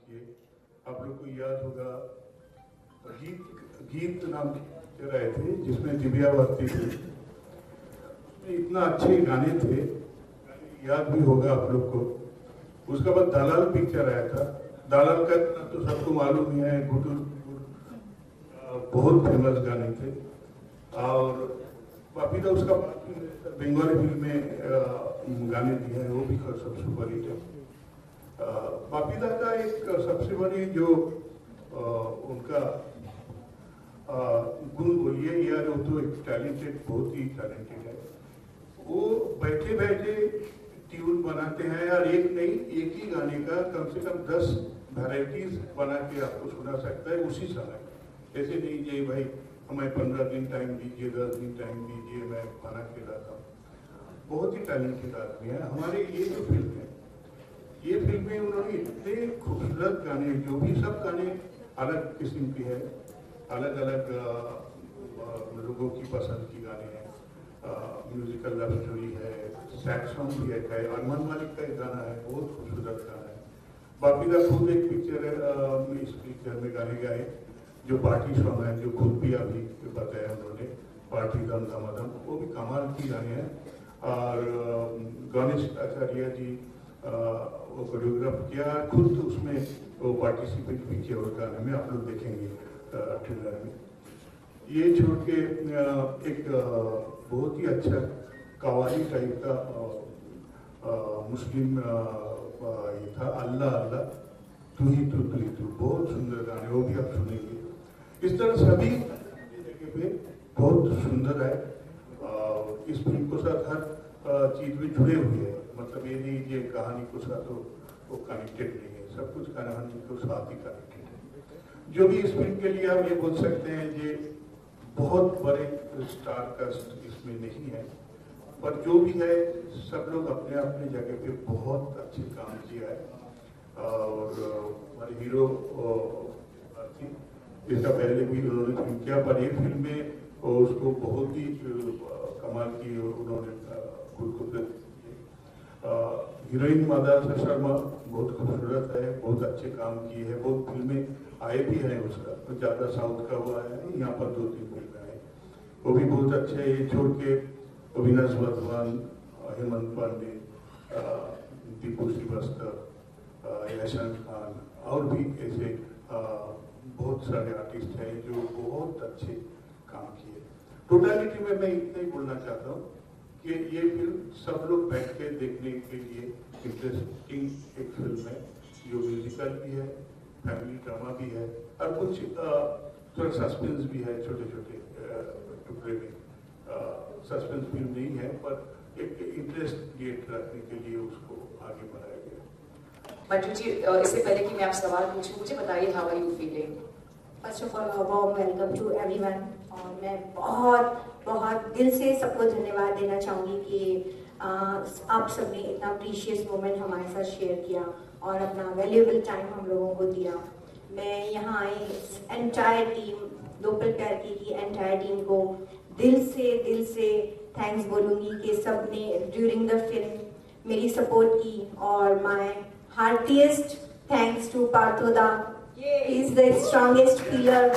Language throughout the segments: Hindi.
किए। आप लोग को याद होगा गीत नाम के रहे थे जिसमें दिव्या भारती थी। इतना अच्छे गाने थे, याद भी होगा आप लोग को। उसके बाद दलाल पिक्चर आया था। दलाल का तो सबको मालूम ही है, गुटुर बहुत फेमस गाने थे। और बापी दा उसका बंगाली फिल्म में गाने दिए हैं, वो भी सबसे बड़ी थे। बापी दा का एक सबसे बड़ी जो उनका गुण बोलिए यार, वो तो एक टैलेंटेड, बहुत ही टैलेंटेड है। वो बैठे बैठे ट्यून बनाते हैं और एक ही गाने का कम से कम 10 वैरायटीज बना के आपको सुना सकता है उसी समय। ऐसे नहीं जी भाई हमें 15 दिन टाइम दीजिए, 10 दिन टाइम दीजिए, मैं बना के लाता हूँ। बहुत ही टैलेंटेड आदमी है। हमारे ये जो फिल्म है, ये फिल्म में उन्होंने इतने खूबसूरत गाने, जो भी सब गाने अलग किस्म के हैं, अलग अलग लोगों की पसंद की गाने हैं। म्यूजिकल लव स्टोरी है, सैड सॉन्ग भी है, अरमान मालिक का एक गाना है, बहुत खूबसूरत गाना है। बापी का खुद एक पिक्चर है, इस पिक्चर में गाने गाए जो पार्टी सॉन्ग है, जो खुद भी अभी बताया उन्होंने, पार्टी दम दमादम, वो भी कमाल की गाने हैं। और गणेश आचार्य जी वो कोरियोग्राफ किया, खुद उसमें वो पार्टिसिपेट भी किया उस गाने में, आप लोग देखेंगे ट्रेलर में। ये छोड़ के एक बहुत ही अच्छा कवाली टाइप का मुस्लिम ये था, अल्लाह अल्लाह तू ही तू, बहुत सुंदर गाने, वो भी आप सुनेंगे। इस तरह सभी जगह पे बहुत सुंदर है। इस फिल्म को साथ हर चीज में जुड़े हुए हैं, मतलब ये नहीं ये कहानी को साथ वो कनेक्टेड नहीं है, सब कुछ कहानी को साथ ही कनेक्टेड है। जो भी इस फिल्म के लिए आप ये बोल सकते हैं, ये बहुत बड़े स्टार कास्ट इसमें नहीं है, पर जो भी है सब लोग अपने अपने जगह पे बहुत अच्छे काम किया है। और हमारे हीरो इसका पहले भी उन्होंने फिल्म किया, पर ये फिल्म में उसको बहुत ही कमाल की उन्होंने खुद को। हीरोइन मादासा शर्मा बहुत खूबसूरत है, बहुत अच्छे काम किए हैं, बहुत फिल्में आए भी हैं उसका, तो ज़्यादा साउथ का हुआ है, यहाँ पर 2-3 फिल्में आए, वो भी बहुत अच्छे हैं। ये छोड़ के अविनाश वर्धमान, हेमंत पांडे, दीपू श्रीवास्तव, यशवंत खान और भी ऐसे बहुत सारे आर्टिस्ट हैं जो बहुत अच्छे काम किए। टोटलिटी में मैं इतना ही बोलना चाहता हूँ कि ये फिल्म सब लोग बैठ के देखने के लिए इंटरेस्टिंग एक फिल्म है, जो म्यूजिकल भी है, फैमिली ड्रामा भी है, और कुछ थोड़ा सस्पेंस भी है, छोटे छोटे टुकड़े में। सस्पेंस फिल्म नहीं है, पर एक इंटरेस्ट क्रिएट रखने के लिए उसको आगे बढ़ाया गया। मंजू जी, इससे पहले कि मैं आपसे सवाल पूछूं, मुझे बताइए how are you feeling? First of all warm welcome to everyone. और मैं बहुत बहुत दिल से सबको धन्यवाद देना चाहूँगी कि आप सबने इतना प्रीशियस मोमेंट हमारे साथ शेयर किया और अपना वैल्यूएबल टाइम हम लोगों को दिया। मैं यहाँ आई एंटायर टीम, लोकल पैरकी की एंटायर टीम को दिल से थैंक्स बोलूँगी कि सब ने ड्यूरिंग द फिल्म मेरी सपोर्ट की। और my heartiest thanks to Parthoda, he is the strongest pillar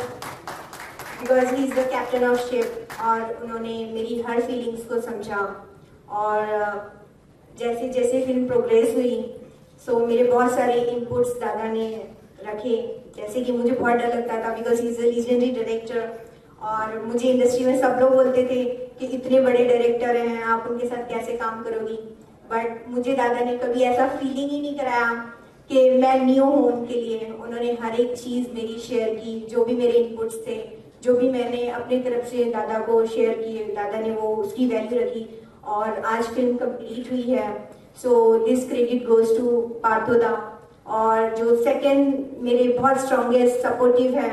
because he is the captain of ship. और उन्होंने मेरी हर फीलिंग्स को समझा, और जैसे जैसे फिल्म प्रोग्रेस हुई सो मेरे बहुत सारे इनपुट्स दादा ने रखे। जैसे कि मुझे बहुत डर लगता था because he is a legendary director, और मुझे इंडस्ट्री में सब लोग बोलते थे कि इतने बड़े डायरेक्टर हैं, आप उनके साथ कैसे काम करोगी। बट मुझे दादा ने कभी ऐसा फीलिंग ही नहीं कराया कि मैं न्यू हूँ उनके लिए। उन्होंने हर एक चीज़ मेरी शेयर की, जो भी मेरे इनपुट्स थे, जो भी मैंने अपनी तरफ से दादा को शेयर किए, दादा ने वो उसकी वैल्यू रखी, और आज फिल्म कंप्लीट हुई है। So this credit goes to Parthoda. और जो सेकंड मेरे बहुत स्ट्रॉन्गेस्ट सपोर्टिव है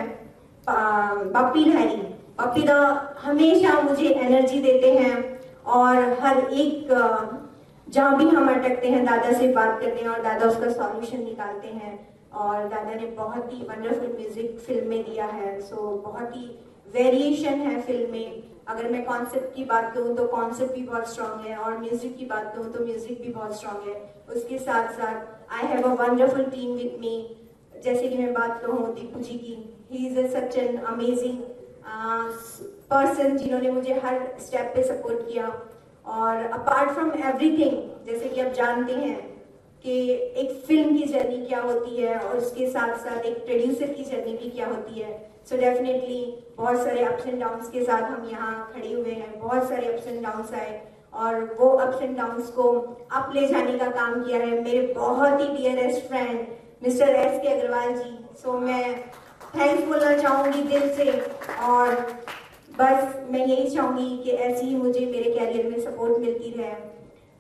बापी भाई, बापी दा हमेशा मुझे एनर्जी देते हैं, और हर एक जहाँ भी हम अटकते हैं दादा से बात करते हैं और दादा उसका सॉल्यूशन निकालते हैं। और दादा ने बहुत ही वंडरफुल म्यूजिक फिल्म में दिया है। सो बहुत ही वेरिएशन है फिल्म में। अगर मैं कॉन्सेप्ट की बात करूँ तो कॉन्सेप्ट भी बहुत स्ट्रांग है, और म्यूजिक की बात करूँ तो म्यूजिक भी बहुत स्ट्रांग है। उसके साथ साथ I have a wonderful team with me, जैसे कि मैं बात करूँ दीपू जी की, he is such an amazing person जिन्होंने मुझे हर स्टेप पे सपोर्ट किया। और अपार्ट फ्रॉम एवरीथिंग, जैसे कि आप जानते हैं कि एक फिल्म की जर्नी क्या होती है और उसके साथ साथ एक प्रोड्यूसर की जर्नी भी क्या होती है। सो डेफिनेटली बहुत सारे अप्स एंड डाउन्स के साथ हम यहाँ खड़े हुए हैं, बहुत सारे अप्स एंड डाउन्स आए और वो अप्स एंड डाउन्स को अप ले जाने का काम किया है मेरे बहुत ही dearest friend mister S.K. Agrawal ji. So मैं थैंक्स बोलना चाहूँगी दिल से, और बस मैं यही चाहूँगी कि ऐसी ही मुझे मेरे कैरियर में सपोर्ट मिलती रहे।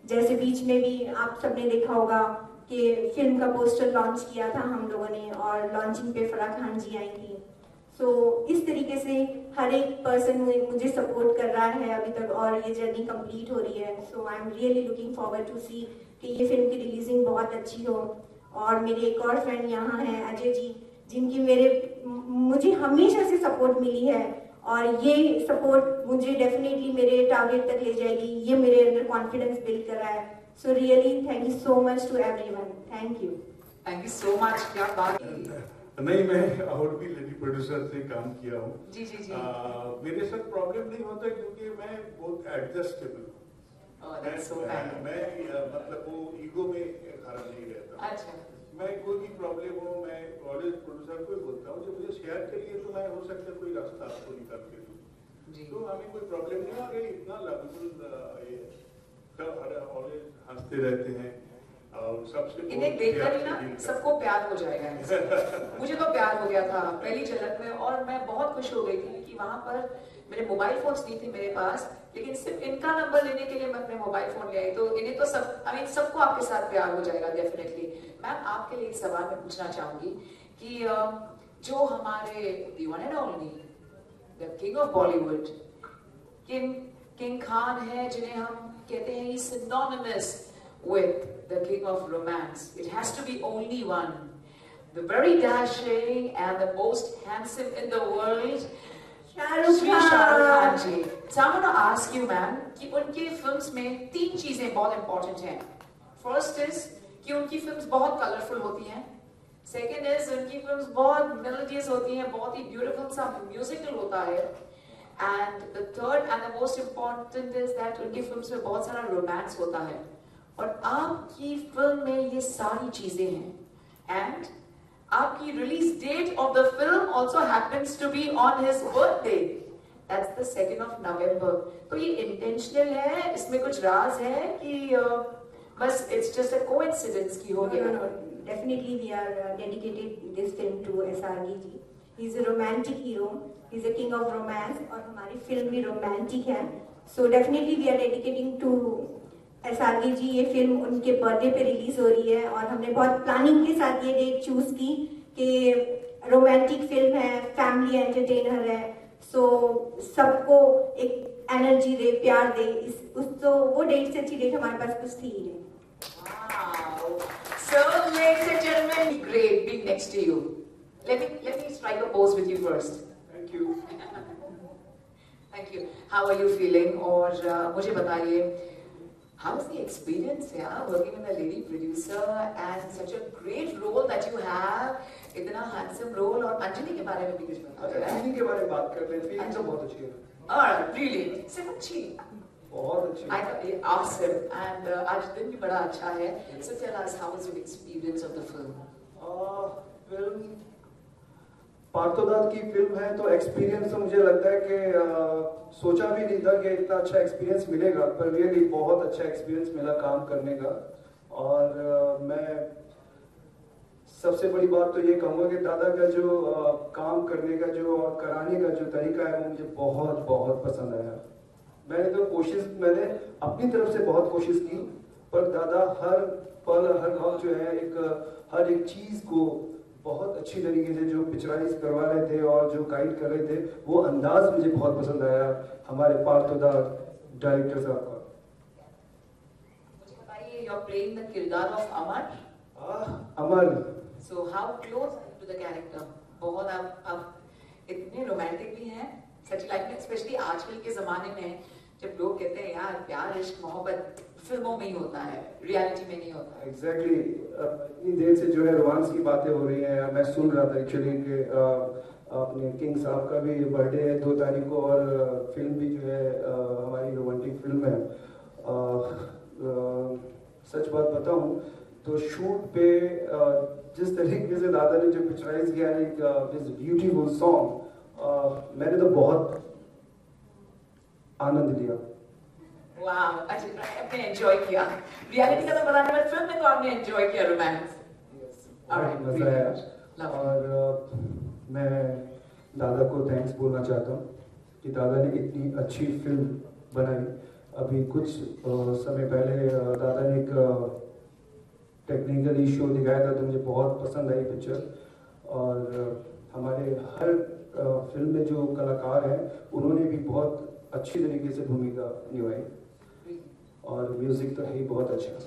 जैसे बीच में भी आप सबने देखा होगा कि फिल्म का पोस्टर लॉन्च किया था हम लोगों ने और लॉन्चिंग पे फराह खान जी आई थी। सो इस तरीके से हर एक पर्सन मुझे सपोर्ट कर रहा है अभी तक और ये जर्नी कंप्लीट हो रही है। So I am really looking forward to see कि ये फिल्म की रिलीजिंग बहुत अच्छी हो। और मेरे एक और फ्रेंड यहाँ हैं अजय जी, जिनकी मुझे हमेशा से सपोर्ट मिली है और ये सपोर्ट मुझे डेफिनेटली मेरे टारगेट तक ले जाएगी, ये मेरे अंदर कॉन्फिडेंस बिल्ड कर रहा है। So really thank you so much to everyone. Thank you so much. क्या बात। नहीं, मैं और भी लेडी प्रोड्यूसर से काम किया हूँ। जी जी जी। मेरे साथ प्रॉब्लम नहीं होता क्योंकि मैं बहुत एडजस्टेबल हूँ। मैं मतलब वो ईगो में खड़ा नहीं रहता। अच्छा। मैं कोई भी प्रॉब्लम हो मैं कॉलेज प्रोड्यूसर को ही बोलता हूँ, जब मुझे शेयर करिए तो मैं हो सकता है कोई रास्ता आपको निकाल के दूँ। तो हमें कोई प्रॉब्लम नहीं आ रही, इतना सब ऑलवेज हंसते रहते हैं और सबसे इन्हें देखकर ही ना सबको प्यार हो जाएगा। मुझे तो प्यार हो गया था पहली झलक में और मैं बहुत खुश हो गई थी कि वहां पर मेरे मोबाइल फोन्स नहीं थे मेरे पास, लेकिन सिर्फ इनका नंबर लेने के लिए मैं अपने मोबाइल फोन ले आई। तो इन्हें तो सबको आपके साथ प्यार हो जाएगा डेफिनेटली। मैम आपके लिए एक सवाल मैं पूछना चाहूंगी कि जो हमारे the one and only the king of Bollywood king Khan है, जिन्हें हम कहते हैं synonymous with the king of romance. It has to be only one. The very dashing and the most handsome in the world, Shri Shah Rukh Khan ji. So I'm going to ask you, ma'am, कि उनके फिल्म्स में 3 चीजें बहुत important हैं. First is कि उनकी फिल्म्स बहुत कलरफुल होती हैं. Second is उनकी फिल्म्स बहुत मेलोडियस होती हैं, बहुत ही ब्यूटीफुल सा म्यूजिकल होता है. And the third and the most important is that उनकी फिल्म्स में बहुत सारा रोमांस होता है. और आपकी फिल्म में ये सारी चीजें हैं एंड आपकी release date of the film also happens to be on his birthday, that's the 2nd of November. तो ये इंटेंशनल है, इसमें कुछ राज है कि बस इट्स जस्ट अ कोइंसिडेंस की हो गया? Definitely we are dedicated this film to SRK ji. He is a romantic hero, he is a king of romance और हमारी फिल्म भी रोमांटिक है. So definitely we are dedicating to SRK जी. ये फिल्म उनके बर्थडे पे रिलीज हो रही है और हमने बहुत प्लानिंग के साथ ये डेट चूज की कि रोमांटिक फिल्म है, फैमिली एंटरटेनर है, सो सबको एक एनर्जी दे, प्यार दे. तो वो डेट से अच्छी डेट हमारे पास कुछ थी ही नहीं. So, ladies and gentlemen, great being next to you. Let me strike a pose with you first. Thank you. Thank you. How are you feeling? और मुझे बताइए, how's the experience, yeah, working with a lady producer and such a great role that you have, इतना handsome role. और अंजलि के बारे में भी कुछ बताइए. अंजलि के बारे में बात कर रहे हैं. फीलिंग तो बहुत अच्छी है. Brilliant. सिर्फ अच्छी. बहुत अच्छी. I thought awesome. And आज दिन भी बड़ा अच्छा है. So tell us, how was your experience of the film? Film पार्थोदात की फिल्म है तो एक्सपीरियंस तो मुझे लगता है कि सोचा भी नहीं था कि इतना अच्छा एक्सपीरियंस मिलेगा, पर रियली बहुत अच्छा एक्सपीरियंस मिला काम करने का. और मैं सबसे बड़ी बात तो ये कहूँगा कि दादा का जो काम करने का जो और कराने का जो तरीका है वो मुझे बहुत बहुत पसंद आया. मैंने अपनी तरफ से बहुत कोशिश की, पर दादा हर पल हर वक्त जो है हर एक चीज को बहुत अच्छी तरीके से जो पिक्चराइज करवा रहे थे और जो गाइड कर रहे थे, वो अंदाज मुझे बहुत पसंद आया हमारे पार्थोदात डायरेक्टर साहब का. मुझे बताइए, you are playing the किरदार of Amar. Amar. So how close to the character? बहुत आप इतने रोमांटिक भी हैं सच लाइफ में, स्पेशली आजकल के जमाने में जब लोग कहते हैं यार प्यार इश्क मोहब्बत फिल्मों में ही होता है, रियलिटी में नहीं होता है। एग्जैक्टली इतनी देर से जो है रोमांस की बातें हो रही हैं, मैं सुन रहा था एक्चुअली कि अपने किंग साहब का भी बर्थडे है 2 तारीख को, और फिल्म भी जो है हमारी रोमांटिक फिल्म है। सच बात बताऊं तो शूट पे जिस तरीके से दादा ने जो पिक्चराइज किया है दिस ब्यूटीफुल सॉन्ग, मैंने तो बहुत आनंद लिया। वाह, अच्छा आपने एंजॉय किया। रियलिटी का तो पता नहीं, बट फिल्म में तो आपने एंजॉय किया रोमांस। बहुत मजा आया। और मैं दादा को थैंक्स बोलना चाहता हूँ कि दादा ने इतनी अच्छी फिल्म बनाई। अभी कुछ समय पहले दादा ने एक टेक्निकल इशू दिखाया था, तो मुझे बहुत पसंद आई पिक्चर। और हमारे हर फिल्म में जो कलाकार हैं उन्होंने भी बहुत अच्छी तरीके से भूमिका निभाई, और म्यूजिक तो है ही बहुत अच्छा।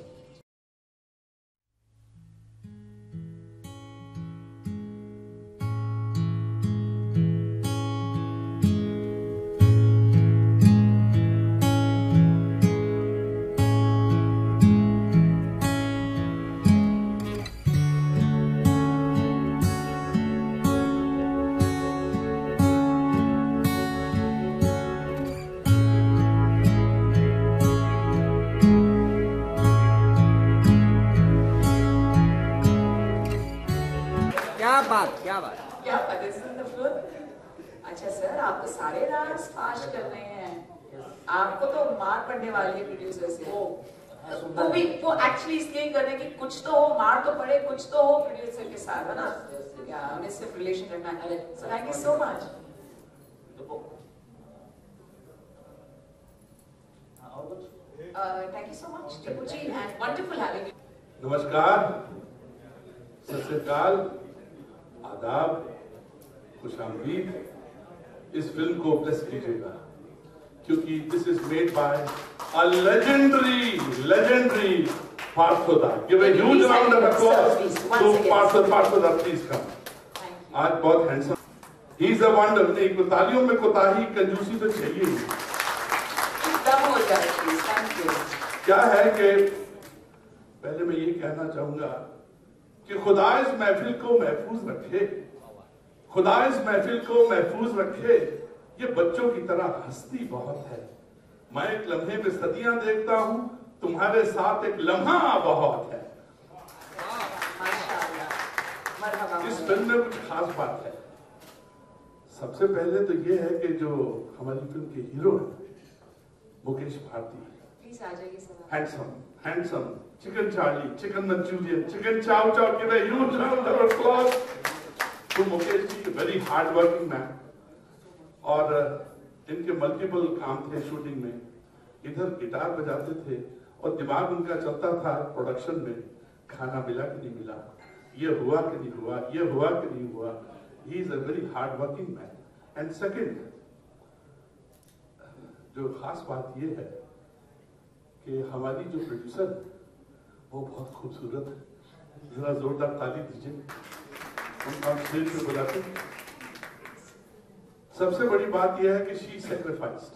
क्या बात is in the film? अच्छा सर, आप तो सारे राज फाश कर रहे हैं। आपको तो मार पड़ने वाली है प्रोड्यूसर से। वो भी वो एक्चुअली इसलिए कर रहे हैं कि कुछ तो हो, मार तो पड़े, कुछ तो हो प्रोड्यूसर के साथ, है ना? क्या उन्हें सिर्फ रिलेशन रखना है। So thank you so much. Thank you so much, Tipuji, and wonderful having you. नमस्कार, सत श्री अकाल, आदाब, खुशामदीद। इस फिल्म को ब्लेस कीजिएगा, क्योंकि this is made by a legendary Parthoda. Give a huge round of applause to Parthoda, please come. आज बहुत handsome, he is a wonder. नहीं, तालियों में कोताही कंजूसी तो चाहिए ही। क्या है कि पहले मैं ये कहना चाहूंगा कि खुदा इस महफिल को महफूज रखे, खुदा इस महफिल को महफूज रखे। ये बच्चों की तरह हंसती बहुत है। मैं एक लम्हे में सदियां देखता हूं, तुम्हारे साथ एक लम्हा बहुत है। इस फिल्म में कुछ खास बात है। सबसे पहले तो ये है कि जो हमारी फिल्म के हीरो हैं Mukesh Bharti, handsome, chicken Charlie, chicken Manchurian, chicken chow chow, give a huge round of applause to Mukesh ji, very hard working man. और इनके मल्टीपल काम थे शूटिंग में। इधर गिटार बजाते थे और दिमाग उनका चलता था प्रोडक्शन में, खाना मिला कि नहीं मिला, ये हुआ कि नहीं हुआ, ये हुआ कि नहीं हुआ। ही is a very hard working man. And second, जो खास बात ये है कि हमारी जो प्रोड्यूसर वो बहुत खूबसूरत है। जरा जोरदार ताली दीजिए, हम स्टेज पे बुलाते। सबसे बड़ी बात यह है कि she sacrificed,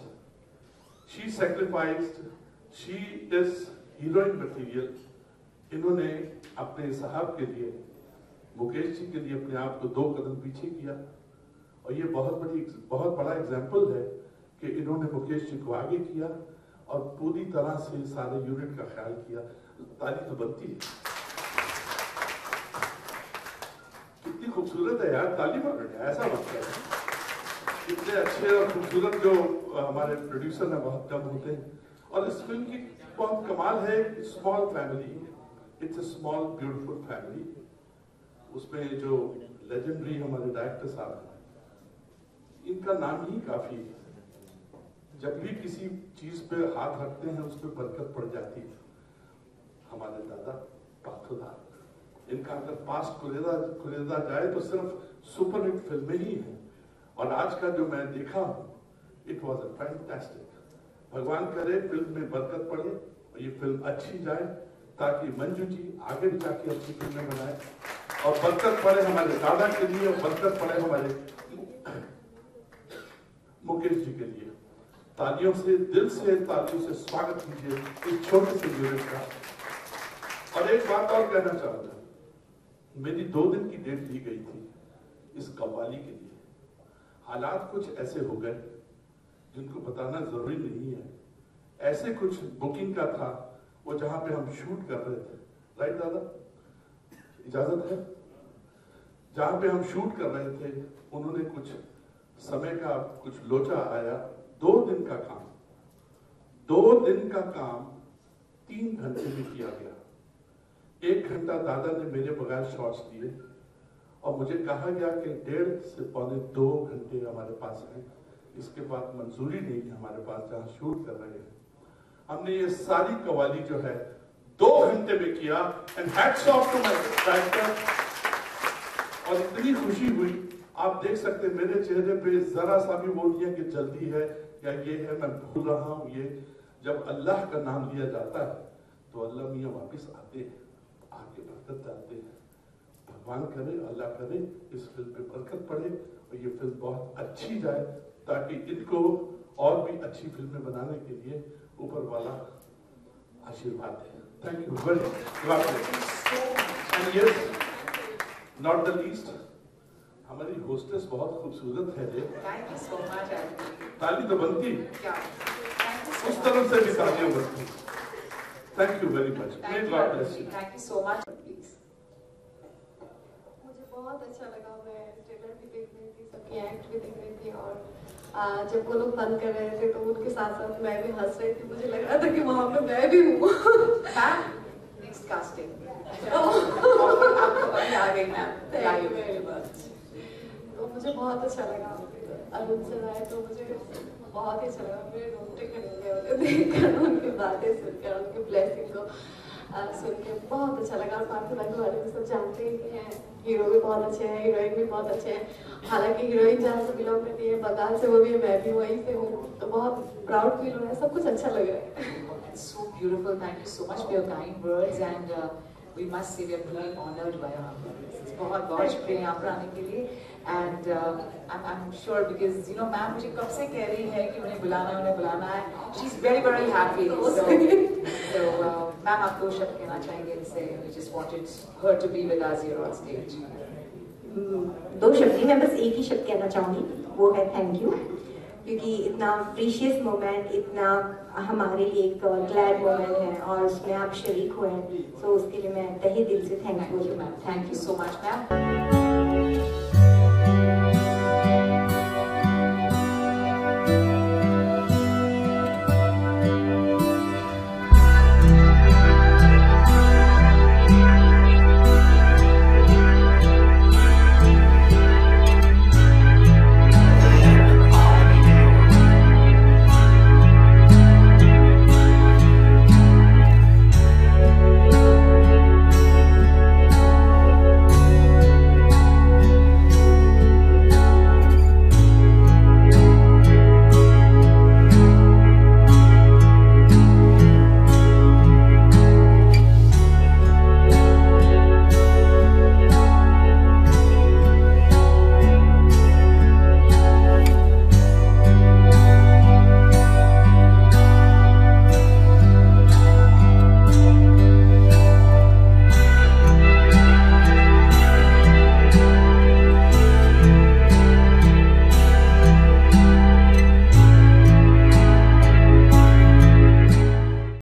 she is heroine material. इन्होंने अपने साहब के लिए, मुकेश जी के लिए अपने आप को 2 कदम पीछे किया। और ये बहुत बड़ा एग्जाम्पल है कि इन्होंने मुकेश जी को आगे किया और पूरी तरह से सारे यूनिट का ख्याल किया। ताली तो बनती है। कितनी खूबसूरत है यार, ताली मारो, ऐसा लगता है। इतने अच्छे और खूबसूरत जो हमारे प्रोड्यूसर हैं बहुत कम होते हैं। और इस फिल्म की बहुत कमाल है, small family, it's a small beautiful family. उसमें जो लेजेंडरी हमारे डायरेक्टर साहब हैं, इनका नाम ही काफी है। जब भी किसी चीज पे हाथ रखते हैं उस पर बरकत पड़ जाती है। हमारे दादा पार्थोदा, इनका अगर पास्ट कुरेदा जाए तो सिर्फ सुपरहिट फिल्में ही हैं। और आज का जो मैं देखा हूं, इट वॉज अ फैंटास्टिक। भगवान करे फिल्म में बरकत पड़े और ये फिल्म अच्छी जाए, ताकि मंजू जी आगे भी जाके अच्छी फिल्में बनाए और बरकत पड़े हमारे दादा के लिए और बरकत पड़े हमारे मुकेश जी के लिए। तालियों से, दिल से तालियों से स्वागत कीजिए इस छोटे से यूनिट का। और एक बात और कहना चाहूंगा, मेरी 2 दिन की डेट ली गई थी इस कव्वाली के लिए। हालात कुछ ऐसे हो गए जिनको बताना जरूरी नहीं है। ऐसे कुछ बुकिंग का था वो जहां पे हम शूट कर रहे थे, राइट दादा, इजाजत है, जहां पे हम शूट कर रहे थे उन्होंने कुछ समय का कुछ लोचा आया। 2 दिन का काम 3 घंटे में किया गया। 1 घंटा दादा ने मेरे बगैर शॉट्स दिए और मुझे कहा गया कि 1.5 से पौने 2 घंटे हमारे पास हैं, इसके बाद मंजूरी नहीं है हमारे पास जहां शूट कर रहे हैं। हमने ये सारी कव्वाली जो है 2 घंटे में किया and hats off to my director. और इतनी खुशी हुई, आप देख सकते हैं मेरे चेहरे पे जरा सा भी वो नहीं है कि जल्दी है या ये है मैं भूल रहा हूं। ये जब अल्लाह का नाम लिया जाता है तो अल्लाह मियां वापिस आते हैं, आगे बरकत डालते हैं। भगवान करे, अल्लाह करे इस फिल्म पे बरकत पड़े और ये फिल्म बहुत अच्छी जाए ताकि इनको और भी अच्छी फिल्में बनाने के लिए ऊपर वाला आशीर्वाद है। Thank you very much. Not the least, हमारी होस्टेस बहुत खूबसूरत है। Thank you so much. ताली तो बनती, क्या उस तरफ से भी तालियां बनती। Thank you very much. Thank you so much. Please, मुझे बहुत अच्छा लगा, मैं ट्रेलर भी देख रही थी, सबकी एक्ट भी देख रही थी और जब वो लोग फन कर रहे थे तो उनके साथ साथ मैं भी हंस रही थी। मुझे लग रहा था कि वहां पे मैं भी हूँ। नेक्स्ट कास्टिंग आपको अभी आ गई ma'am. Thank you very much. तो मुझे बहुत अच्छा लगा, अरुण सर आए तो मुझे बहुत ही अच्छा लगा। मेरे रोंगटे खड़े हो गए उन्हें देखकर, उनकी बातें सुनकर, उनकी ब्लेसिंग को सुन के बहुत अच्छा लगा। और पार्थो के बारे में सब जानते ही हैं, हीरो भी बहुत अच्छे हैं, हीरोइन भी बहुत अच्छे हैं। हालांकि हीरोइन जहाँ से बिलोंग करती है बंगाल से, वो भी मैं भी वहीं से हूँ, तो बहुत प्राउड फील हो रहा है, सब कुछ अच्छा लग रहा है। So beautiful. Thank you so much for your kind words and we must say we are truly honored by her. बहुत बहुत शुक्रिया यहाँ पर आने के लिए and I'm sure because you know ma'am मुझे कब से कह रही है कि उन्हें बुलाना है। She's very happy. So ma'am आप 2 शब्द कहना चाहेंगे इनसे? We just wanted her to be with us here on stage. 2 शब्द ही, मैं बस एक ही शब्द कहना चाहूंगी, वो है थैंक यू। क्योंकि इतना प्रीशियस मोमेंट, इतना हमारे लिए एक ग्लैड मोमेंट है और उसमें आप शरीक हुए हैं, तो उसके लिए मैं तहे दिल से thank you ma'am. Thank you so much ma'am.